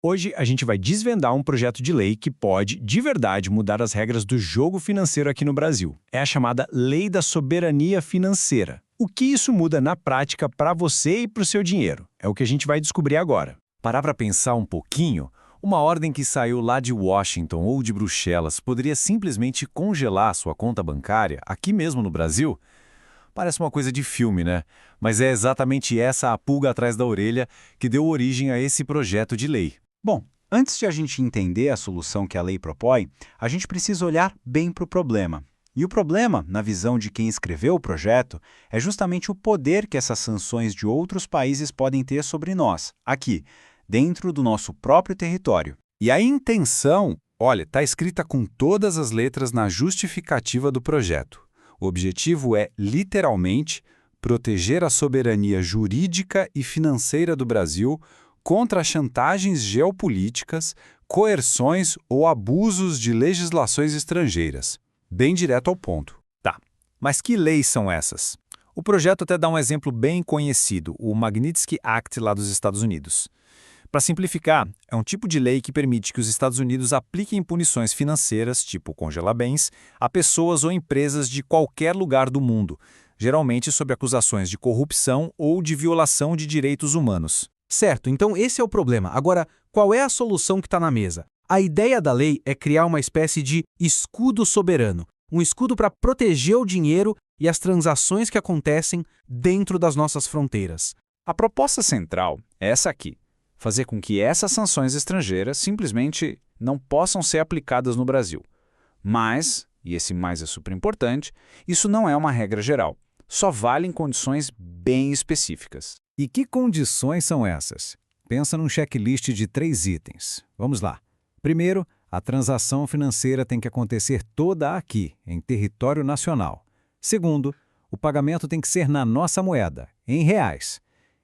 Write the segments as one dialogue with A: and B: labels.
A: Hoje a gente vai desvendar um projeto de lei que pode, de verdade, mudar as regras do jogo financeiro aqui no Brasil. É a chamada Lei da Soberania Financeira. O que isso muda na prática para você e para o seu dinheiro? É o que a gente vai descobrir agora.
B: Parar para pensar um pouquinho, uma ordem que saiu lá de Washington ou de Bruxelas poderia simplesmente congelar sua conta bancária aqui mesmo no Brasil? Parece uma coisa de filme, né? Mas é exatamente essa a pulga atrás da orelha que deu origem a esse projeto de lei.
C: Bom, antes de a gente entender a solução que a lei propõe, a gente precisa olhar bem para o problema. E o problema, na visão de quem escreveu o projeto, é justamente o poder que essas sanções de outros países podem ter sobre nós, aqui, dentro do nosso próprio território.
B: E a intenção, olha, está escrita com todas as letras na justificativa do projeto. O objetivo é, literalmente, proteger a soberania jurídica e financeira do Brasil contra chantagens geopolíticas, coerções ou abusos de legislações estrangeiras. Bem direto ao ponto.
A: Tá, mas que leis são essas? O projeto até dá um exemplo bem conhecido, o Magnitsky Act lá dos Estados Unidos. Para simplificar, é um tipo de lei que permite que os Estados Unidos apliquem punições financeiras, tipo congelar bens, a pessoas ou empresas de qualquer lugar do mundo, geralmente sob acusações de corrupção ou de violação de direitos humanos.
D: Certo, então esse é o problema. Agora, qual é a solução que está na mesa? A ideia da lei é criar uma espécie de escudo soberano, um escudo para proteger o dinheiro e as transações que acontecem dentro das nossas fronteiras.
B: A proposta central é essa aqui: fazer com que essas sanções estrangeiras simplesmente não possam ser aplicadas no Brasil. Mas, e esse mais é super importante, isso não é uma regra geral. Só vale em condições bem específicas. E que condições são essas? Pensa num checklist de 3 itens. Vamos lá. Primeiro, a transação financeira tem que acontecer toda aqui, em território nacional. Segundo, o pagamento tem que ser na nossa moeda, em reais.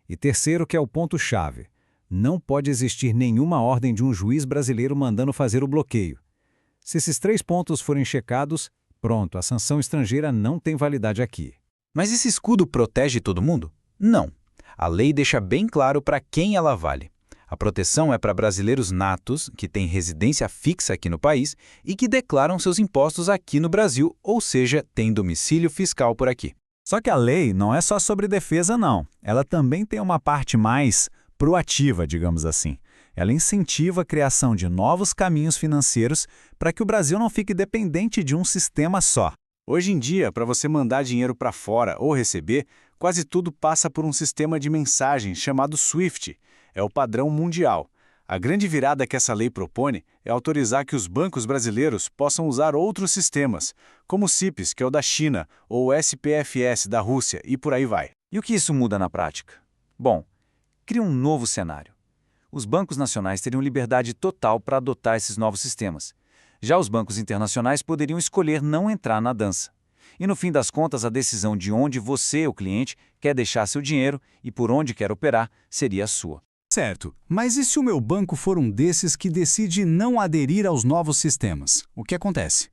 B: E terceiro, que é o ponto-chave: não pode existir nenhuma ordem de um juiz brasileiro mandando fazer o bloqueio. Se esses 3 pontos forem checados, pronto, a sanção estrangeira não tem validade aqui.
C: Mas esse escudo protege todo mundo? Não. A lei deixa bem claro para quem ela vale. A proteção é para brasileiros natos, que têm residência fixa aqui no país e que declaram seus impostos aqui no Brasil, ou seja, têm domicílio fiscal por aqui.
B: Só que a lei não é só sobre defesa, não. Ela também tem uma parte mais proativa, digamos assim. Ela incentiva a criação de novos caminhos financeiros para que o Brasil não fique dependente de um sistema só. Hoje em dia, para você mandar dinheiro para fora ou receber, quase tudo passa por um sistema de mensagens chamado SWIFT. É o padrão mundial. A grande virada que essa lei propõe é autorizar que os bancos brasileiros possam usar outros sistemas, como o CIPS, que é o da China, ou o SPFS da Rússia, e por aí vai.
C: E o que isso muda na prática? Bom, cria um novo cenário. Os bancos nacionais teriam liberdade total para adotar esses novos sistemas. Já os bancos internacionais poderiam escolher não entrar na dança. E no fim das contas, a decisão de onde você, o cliente, quer deixar seu dinheiro e por onde quer operar seria a sua.
E: Certo, mas e se o meu banco for um desses que decide não aderir aos novos sistemas? O que acontece?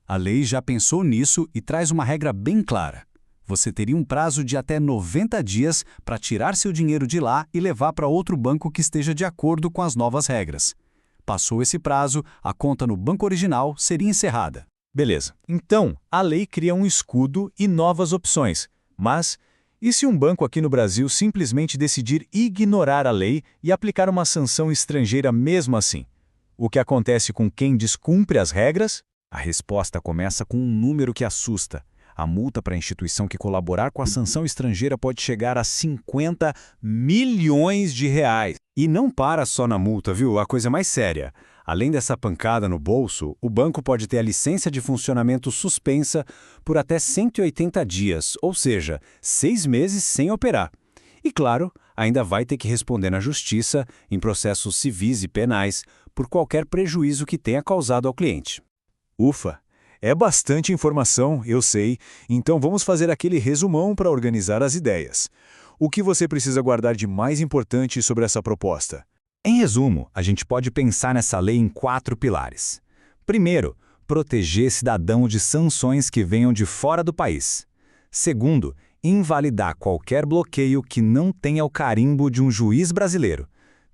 E: A lei já pensou nisso e traz uma regra bem clara. Você teria um prazo de até 90 dias para tirar seu dinheiro de lá e levar para outro banco que esteja de acordo com as novas regras. Passou esse prazo, a conta no banco original seria encerrada.
A: Beleza. Então, a lei cria um escudo e novas opções. Mas, e se um banco aqui no Brasil simplesmente decidir ignorar a lei e aplicar uma sanção estrangeira mesmo assim? O que acontece com quem descumpre as regras?
B: A resposta começa com um número que assusta. A multa para a instituição que colaborar com a sanção estrangeira pode chegar a 50 milhões de reais. E não para só na multa, viu? A coisa mais séria. Além dessa pancada no bolso, o banco pode ter a licença de funcionamento suspensa por até 180 dias, ou seja, 6 meses sem operar. E claro, ainda vai ter que responder na justiça, em processos civis e penais, por qualquer prejuízo que tenha causado ao cliente.
A: Ufa! É bastante informação, eu sei, então vamos fazer aquele resumão para organizar as ideias. O que você precisa guardar de mais importante sobre essa proposta?
B: Em resumo, a gente pode pensar nessa lei em 4 pilares. Primeiro, proteger cidadão de sanções que venham de fora do país. Segundo, invalidar qualquer bloqueio que não tenha o carimbo de um juiz brasileiro.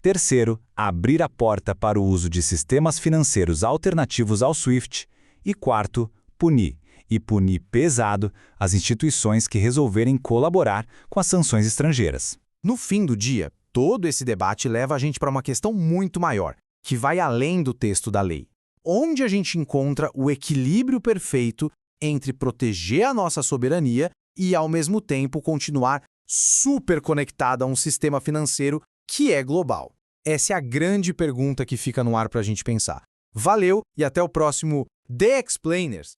C: Terceiro, abrir a porta para o uso de sistemas financeiros alternativos ao SWIFT. E quarto, punir, e punir pesado, as instituições que resolverem colaborar com as sanções estrangeiras.
D: No fim do dia, todo esse debate leva a gente para uma questão muito maior, que vai além do texto da lei. Onde a gente encontra o equilíbrio perfeito entre proteger a nossa soberania e, ao mesmo tempo, continuar super conectado a um sistema financeiro que é global? Essa é a grande pergunta que fica no ar para a gente pensar. Valeu e até o próximo The Explainers!